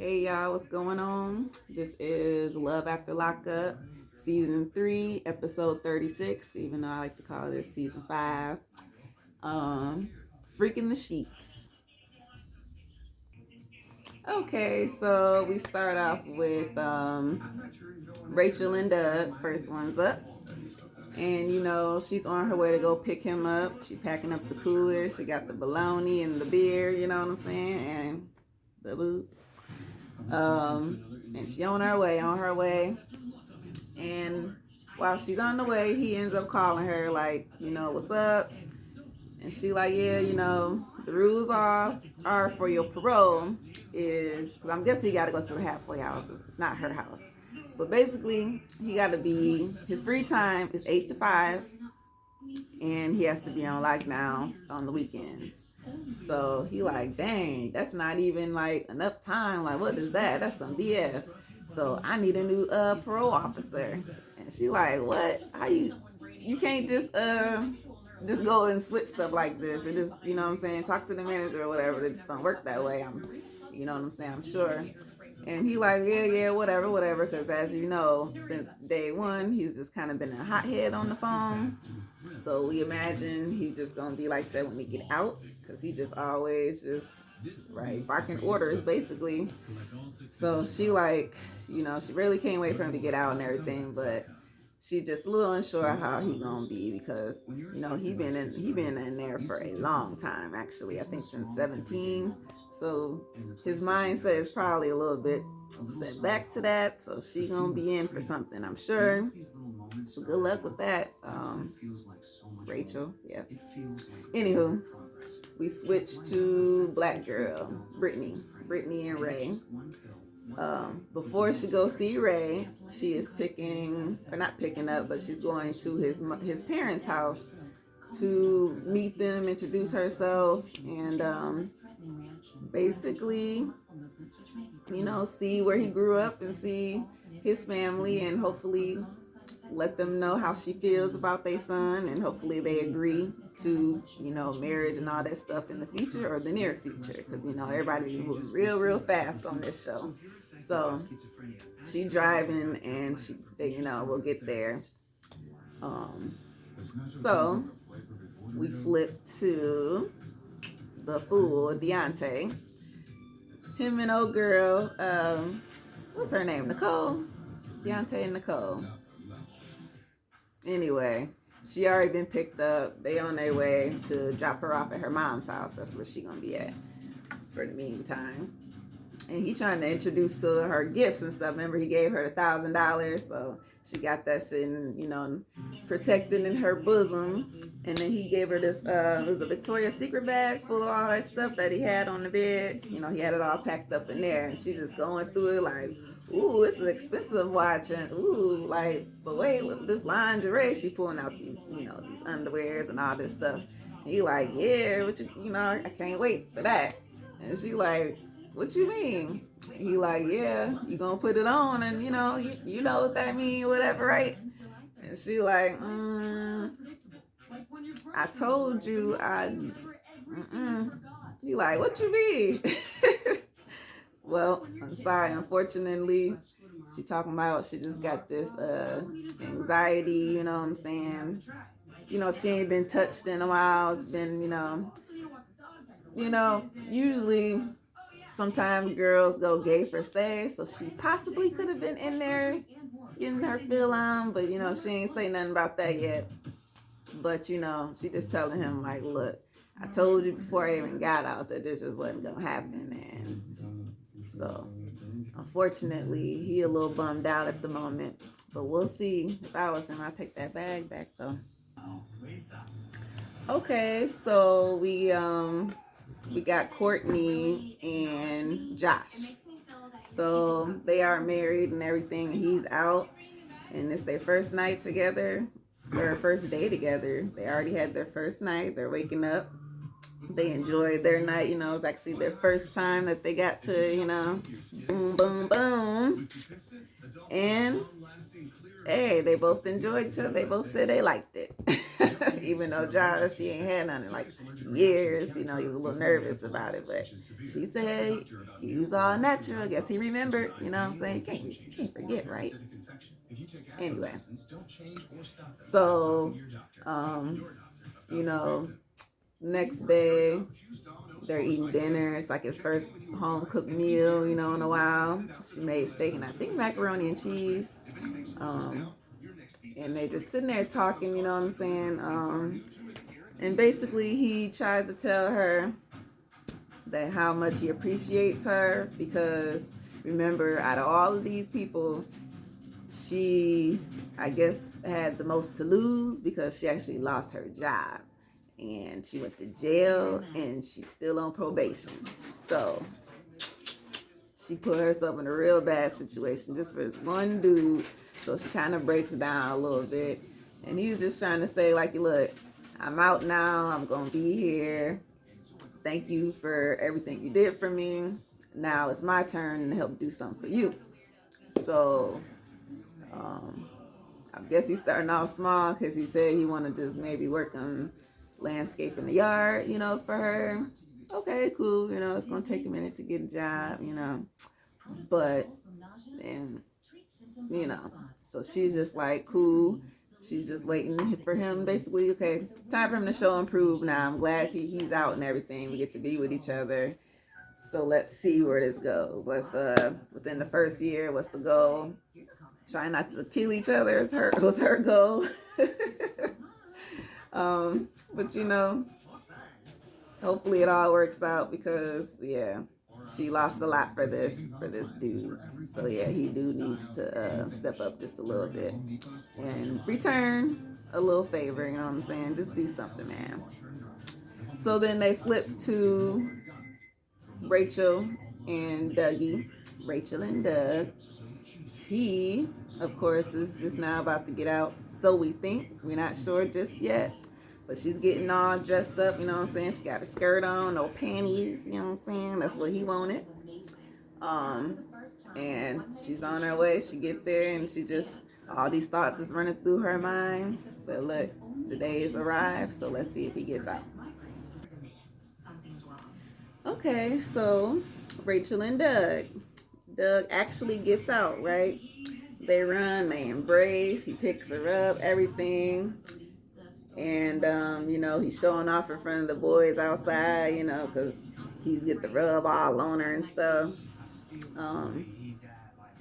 Hey y'all, what's going on? This is Love After Lockup, Season 3, Episode 36, even though I like to call this Season 5. Um, Freaking the Sheets. Okay, so we start off with Rachel and Doug, first one's up. And she's on her way to go pick him up. She packing up the cooler. She got the bologna and the beer, you know what I'm saying? And the boobs. And she on her way. And while she's on the way, he ends up calling her like, what's up? And she like, yeah, the rules are for your parole is, because I'm guessing he got to go to the halfway house. It's not her house. But basically, he got to be, his free time is 8 to 5, and he has to be on lockdown on the weekends. So he like, dang, that's not even like enough time. Like, what is that? That's some BS. So I need a new parole officer. And she like, what? How you can't just go and switch stuff like this and just, you know what I'm saying, talk to the manager or whatever. It just don't work that way. You know what I'm saying, I'm sure. And he like, yeah, whatever. Because as you know, since day one, he's just kind of been a hothead on the phone. So we imagine he's just gonna be like that when we get out, because he just always just right barking orders basically. So she like, she really can't wait for him to get out and everything, but she just a little unsure how he gonna be because he been in there for a long time, actually. I think since 17. So his mindset is probably a little bit set back to that. So she gonna be in for something, I'm sure. So good luck with that, Rachel. Yeah. Anywho, we switch to Black Girl, Brittany and Ray. Before she goes see Ray, she is not picking up, but she's going to his parents' house to meet them, introduce herself, and basically, see where he grew up and see his family, and hopefully let them know how she feels about their son, and hopefully they agree to marriage and all that stuff in the future or the near future, because everybody be moving real fast on this show. So she driving and we'll get there. So we flip to the fool Deontay. Him and old girl, what's her name, Nicole? Deontay and Nicole. Anyway, she already been picked up. They on their way to drop her off at her mom's house. That's where she gonna be at for the meantime. And he trying to introduce to her gifts and stuff. Remember, he gave her $1,000, so she got that sitting, protected in her bosom. And then he gave her this, it was a Victoria's Secret bag full of all that stuff that he had on the bed. He had it all packed up in there, and she just going through it like, ooh, it's an expensive watch, and ooh, like, but wait, with this lingerie, she pulling out these, these underwears and all this stuff. And he like, yeah, I can't wait for that. And she like, what you mean? He like, yeah, you gonna put it on, and you know what that mean, whatever, right? And she like, I told you, He like, what you mean? Well, I'm sorry, unfortunately, she talking about she just got this anxiety, you know what I'm saying? She ain't been touched in a while. It's been, usually sometimes girls go gay for stay, so she possibly could have been in there getting her feel on, but she ain't say nothing about that yet. But she just telling him like, look, I told you before I even got out that this just wasn't gonna happen, and so unfortunately he a little bummed out at the moment. But we'll see. If I was him, I'd take that bag back though. Okay, so we got Courtney and Josh. So they are married and everything. He's out, and it's their first night together, their first day together. They already had their first night. They're waking up. They enjoyed their night. It's actually their first time that they got to, boom, boom, boom. And hey, they both enjoyed each other. They both said they liked it. Even though Josh, she ain't had none in like years. You know, he was a little nervous about it. But she said he was all natural. I guess he remembered. You know what I'm saying? You can't forget, right? Anyway. So, um, you know, next day they're eating dinner. It's like his first home cooked meal, you know, in a while. She made steak and I think macaroni and cheese. Um, and they just sitting there talking, you know what I'm saying? And basically he tried to tell her that how much he appreciates her because remember, out of all of these people, she, I guess, had the most to lose because she actually lost her job and she went to jail and she's still on probation. So she put herself in a real bad situation just for this one dude. So she kind of breaks down a little bit. And he was just trying to say, like, look, I'm out now. I'm going to be here. Thank you for everything you did for me. Now it's my turn to help do something for you. So, I guess he's starting off small because he said he wanted to just maybe work on landscaping the yard, you know, for her. Okay, cool. You know, it's going to take a minute to get a job, you know. But, and, you know, so she's just like, cool. She's just waiting for him, basically. Okay, time for him to show and prove now. I'm glad he's out and everything. We get to be with each other. So let's see where this goes. Let's, within the first year, what's the goal? Try not to kill each other was her goal. But you know, hopefully it all works out because yeah, she lost a lot for this dude. So yeah, he do needs to step up just a little bit and return a little favor. You know what I'm saying? Just do something, man. So then they flip to Rachel and Dougie. Rachel and Doug. He, of course, is just now about to get out. So we think. We're not sure just yet. But she's getting all dressed up, you know what I'm saying? She got a skirt on, no panties, you know what I'm saying? That's what he wanted. Um, and she's on her way. She get there and she just, all these thoughts is running through her mind. But look, the day has arrived, so let's see if he gets out. Okay, so Rachel and Doug. Doug actually gets out, right? They run, they embrace, he picks her up, everything. And, you know, he's showing off in front of the boys outside, you know, because he's get the rub all on her and stuff.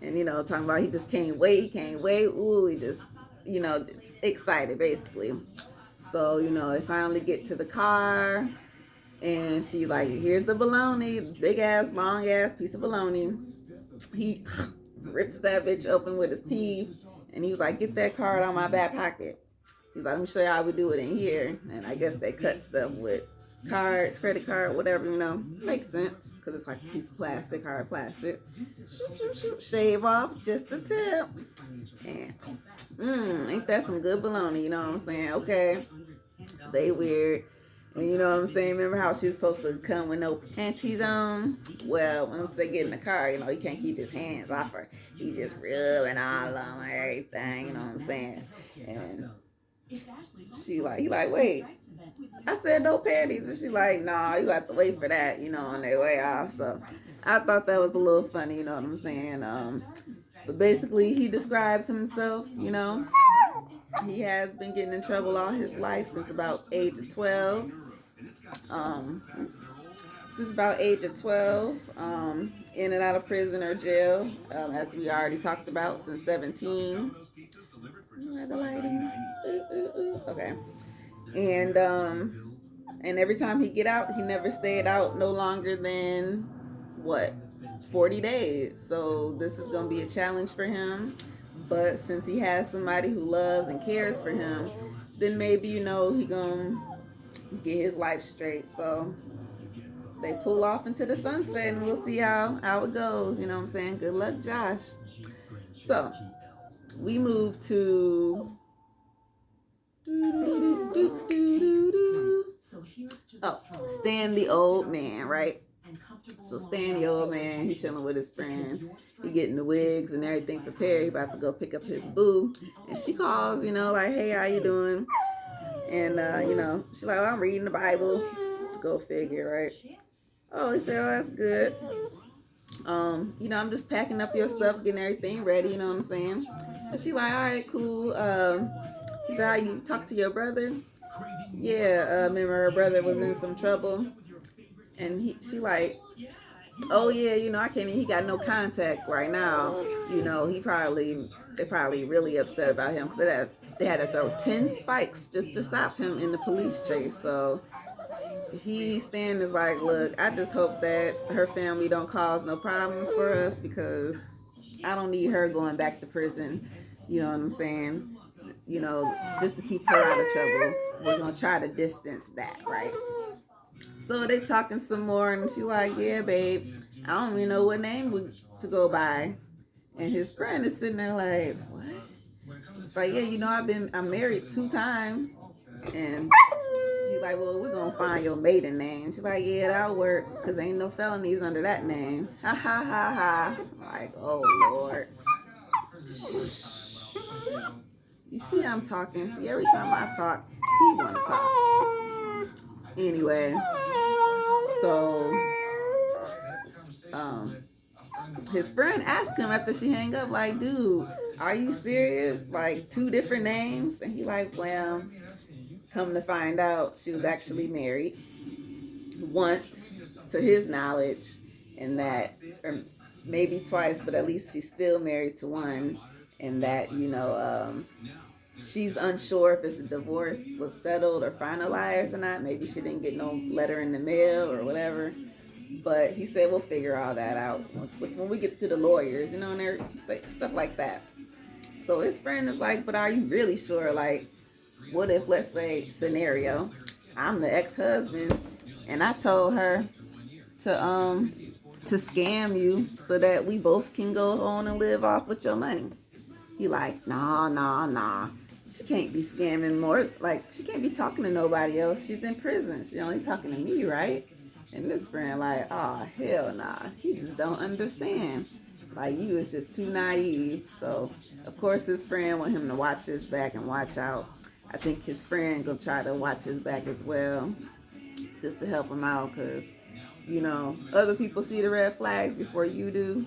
And, you know, talking about he just can't wait, Ooh, he just, you know, excited basically. So, you know, they finally get to the car and she like, here's the bologna, big ass, long ass piece of bologna. He rips that bitch open with his teeth and he was like, get that card on my back pocket. He's like, let me show you how we do it in here. And I guess they cut stuff with cards, credit card, whatever, you know. Makes sense because it's like a piece of plastic, hard plastic. Shoot, shave off just the tip. And ain't that some good bologna, you know what I'm saying? Okay, they weird. And you know what I'm saying? Remember how she was supposed to come with no panties on? Well, once they get in the car, you know, he can't keep his hands off her. He just rubbing all on everything, you know what I'm saying? And he like, wait. I said no panties. And she like, nah, you have to wait for that, you know, on their way off. So I thought that was a little funny, you know what I'm saying? But basically he describes himself, you know. He has been getting in trouble all his life since about age of 12. Um, since about age of 12, in and out of prison or jail, as we already talked about, since 17. Where the lighting? Okay. And every time he get out, he never stayed out no longer than what, 40 days. So this is gonna be a challenge for him. But since he has somebody who loves and cares for him, then maybe you know he gonna get his life straight. So they pull off into the sunset and we'll see how it goes. You know what I'm saying? Good luck, Josh. So we move to oh, Stan the old man, right? So Stan, the old man, he chilling with his friend. He getting the wigs and everything prepared. He about to go pick up his boo. And she calls, like, hey, how you doing? And, she's like, well, I'm reading the Bible. Go figure, right? Oh, he said, oh, that's good. I'm just packing up your stuff, getting everything ready, you know what I'm saying? And she like, all right, cool. He said, how you talk to your brother? Yeah, remember her brother was in some trouble. And she like, oh yeah, I can't. He got no contact right now. They're probably really upset about him because they had to throw 10 spikes just to stop him in the police chase. So Stan is like, look, I just hope that her family don't cause no problems for us because I don't need her going back to prison. You know what I'm saying? Just to keep her out of trouble. We're gonna try to distance that, right? So they talking some more, and she like, yeah, babe, I don't even know what name to go by. And his friend is sitting there like, what? It's like, yeah, I'm married 2 times. And she's like, well, we're gonna find your maiden name. She's like, yeah, that'll work, because ain't no felonies under that name. Ha ha ha ha. Like, oh Lord. You see I'm talking. See, every time I talk, he wanna talk. Anyway, so his friend asked him after she hang up, like, dude, are you serious? Like 2 different names? And he like, well, come to find out, she was actually married once, to his knowledge, and that, or maybe twice, but at least she's still married to one, and that, she's unsure if the divorce was settled or finalized or not. Maybe she didn't get no letter in the mail or whatever. But he said we'll figure all that out when we get to the lawyers, and they're stuff like that. So his friend is like, but are you really sure? Like, what if, let's say, scenario, I'm the ex-husband and I told her to scam you so that we both can go on and live off with your money. He like, nah. She can't be scamming more. Like, she can't be talking to nobody else. She's in prison. She's only talking to me, right? And this friend like, oh, hell nah. He just don't understand. Like, you is just too naive. So, of course, his friend want him to watch his back and watch out. I think his friend gonna try to watch his back as well, just to help him out, because, other people see the red flags before you do.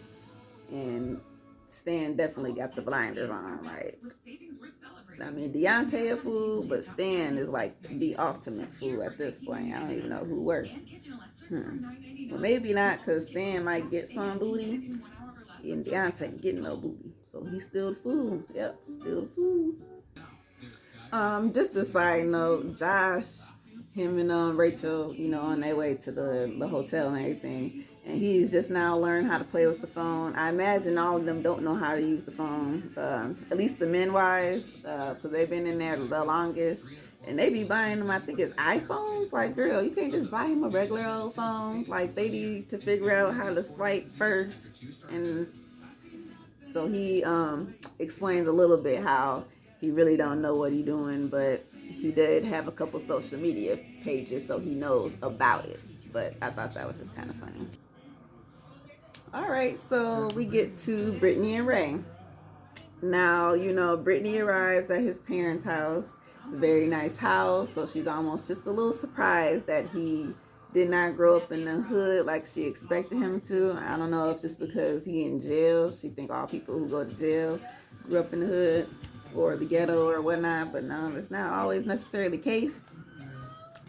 And Stan definitely got the blinders on. Like, I mean, Deontay a fool, but Stan is like the ultimate fool at this point. I don't even know who worse. Well, maybe not, because Stan might get some booty, and Deontay ain't getting no booty. So he's still the fool. Yep, still the fool. Just a side note, Josh, him and Rachel, on their way to the hotel and everything. And he's just now learned how to play with the phone. I imagine all of them don't know how to use the phone, at least the men-wise, because they've been in there the longest. And they be buying them, I think it's iPhones. Like, girl, you can't just buy him a regular old phone. Like, they need to figure out how to swipe first. And so he explains a little bit how he really don't know what he's doing, but he did have a couple social media pages, so he knows about it. But I thought that was just kind of funny. All right, so we get to Brittany and Ray. Now, Brittany arrives at his parents' house. It's a very nice house, so she's almost just a little surprised that he did not grow up in the hood like she expected him to. I don't know if just because he in jail, she think all people who go to jail grew up in the hood or the ghetto or whatnot, but no, that's not always necessarily the case.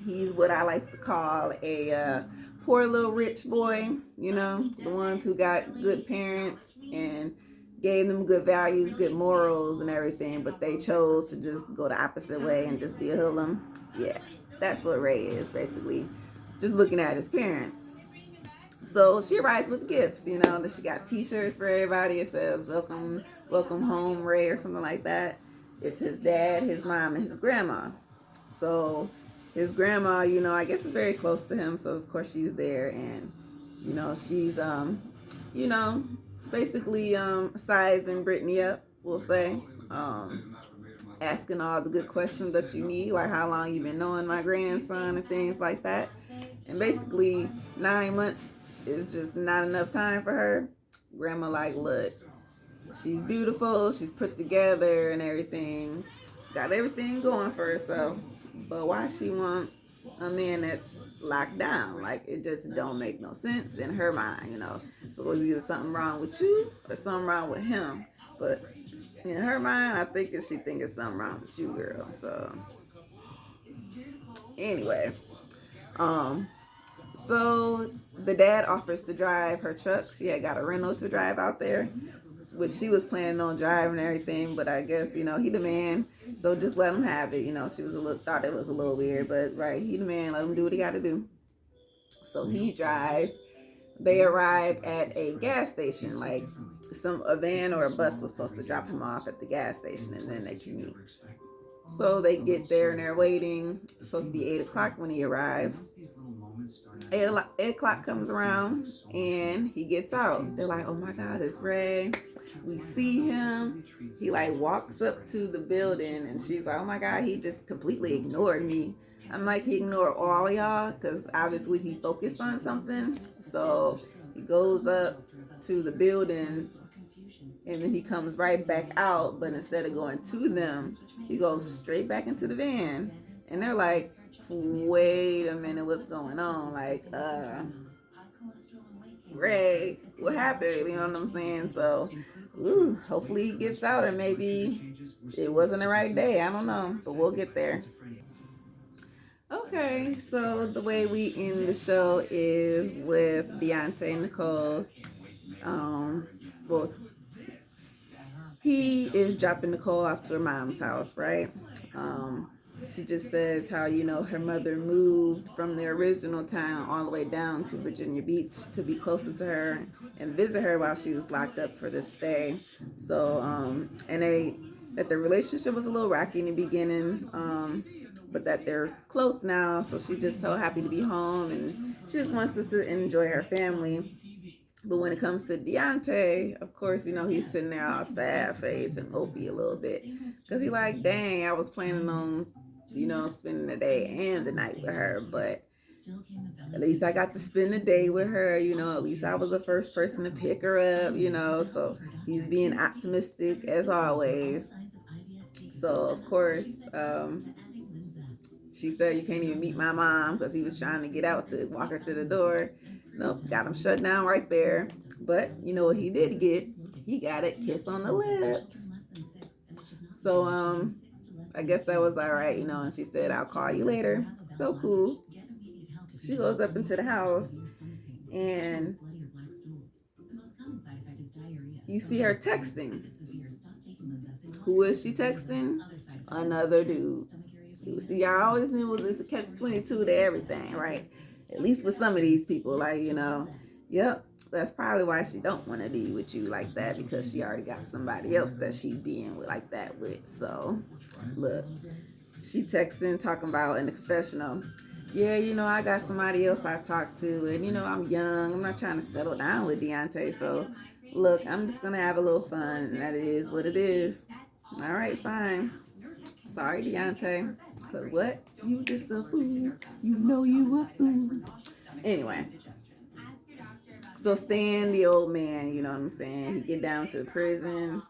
He's what I like to call a poor little rich boy, the ones who got good parents and gave them good values, good morals and everything, but they chose to just go the opposite way and just be a hoodlum. Yeah, that's what Ray is, basically. Just looking at his parents. So she arrives with gifts, that she got t-shirts for everybody. It says, welcome home, Ray, or something like that. It's his dad, his mom, and his grandma. So his grandma, I guess is very close to him. So of course she's there, and, she's, basically sizing Brittany up, we'll say. Asking all the good questions that you need, like how long you been knowing my grandson and things like that. And basically 9 months it's just not enough time for her. Grandma like, look, she's beautiful, she's put together and everything, got everything going for herself, but why she want a man that's locked down? Like, it just don't make no sense in her mind, you know. So it's either something wrong with you or something wrong with him. But in her mind, I think she thinks it's something wrong with you, girl. So anyway, um, so the dad offers to drive her truck. She had got a rental to drive out there, which she was planning on driving and everything, but I guess, you know, he the man, so just let him have it. You know, she was a little, thought it was a little weird, but right, he the man, let him do what he got to do. So he drive. They arrive at a gas station, like a van or a bus was supposed to drop him off at the gas station, and then they can meet. So they get there and they're waiting. It's supposed to be 8 o'clock when he arrives. 8 o'clock comes around and he gets out. They're like, oh my God, it's Ray. We see him. He like walks up to the building and she's like, oh my God, he just completely ignored me. I'm like, he ignored all y'all because obviously he focused on something. So he goes up to the building and then he comes right back out, but instead of going to them, he goes straight back into the van. And they're like, wait a minute, what's going on? Like, Ray, what happened? You know what I'm saying? So, hopefully he gets out, or maybe it wasn't the right day. I don't know, but we'll get there. Okay, so the way we end the show is with Deontay and Nicole. Um, well, he is dropping Nicole off to her mom's house, right? Um, she just says how, you know, her mother moved from their original town all the way down to Virginia Beach to be closer to her and visit her while she was locked up for this stay. So, that their relationship was a little rocky in the beginning, but that they're close now. So she's just so happy to be home and she just wants to enjoy her family. But when it comes to Deontay, of course, you know, he's sitting there all sad face and mopey a little bit. Because he like, dang, I was planning on, you know, spending the day and the night with her. But at least I got to spend the day with her, you know. At least I was the first person to pick her up, you know. So he's being optimistic as always. So, of course, she said, you can't even meet my mom because he was trying to get out to walk her to the door. Nope, got him shut down right there. But you know what he did get? He got a kiss on the lips. So I guess that was all right, you know. And she said, I'll call you later. So cool. She goes up into the house and you see her texting. Who is she texting? Another dude. See, I always knew it's a catch-22 to everything, right? At least with some of these people, like, you know, yep, that's probably why she don't want to be with you like that, because she already got somebody else that she being with like that with. So, look, she texting, talking about in the confessional, yeah, you know, I got somebody else I talked to, and, you know, I'm young. I'm not trying to settle down with Deontay, so, look, I'm just going to have a little fun, and that is what it is. All right, fine. Sorry, Deontay. But what? You just a fool. You know you a fool. Anyway. So Stan, the old man, you know what I'm saying? He get down to the prison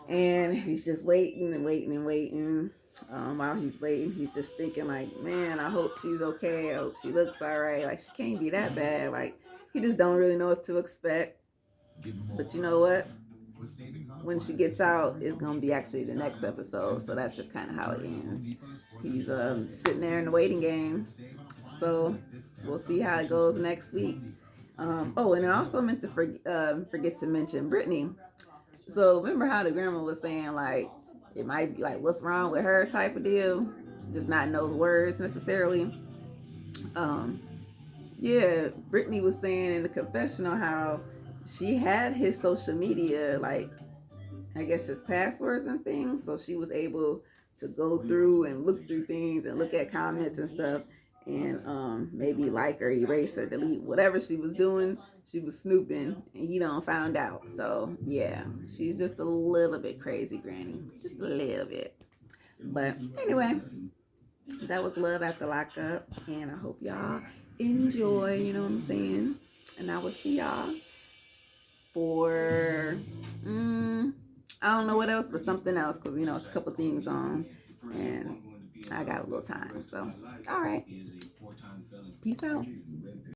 and he's just waiting and waiting and waiting. While he's waiting, he's just thinking like, man, I hope she's okay. I hope she looks all right. Like, she can't be that bad. Like, he just don't really know what to expect. But you know what? When she gets out, it's gonna be actually the next episode. So that's just kind of how it ends. He's sitting there in the waiting game. So we'll see how it goes next week. And I also meant to forget to mention Brittany. So remember how the grandma was saying like it might be like what's wrong with her type of deal, just not know the words necessarily. Um, yeah, Brittany was saying in the confessional how she had his social media, like I guess his passwords and things, so she was able to go through and look through things and look at comments and stuff, and maybe like or erase or delete whatever she was doing. She was snooping and he don't found out. So yeah, she's just a little bit crazy, Granny, just a little bit. But anyway, that was Love After Lockup, and I hope y'all enjoy, you know what I'm saying. And will see y'all for I don't know what else, but something else, because you know it's a couple things on, and I got a little time. So, all right, peace out.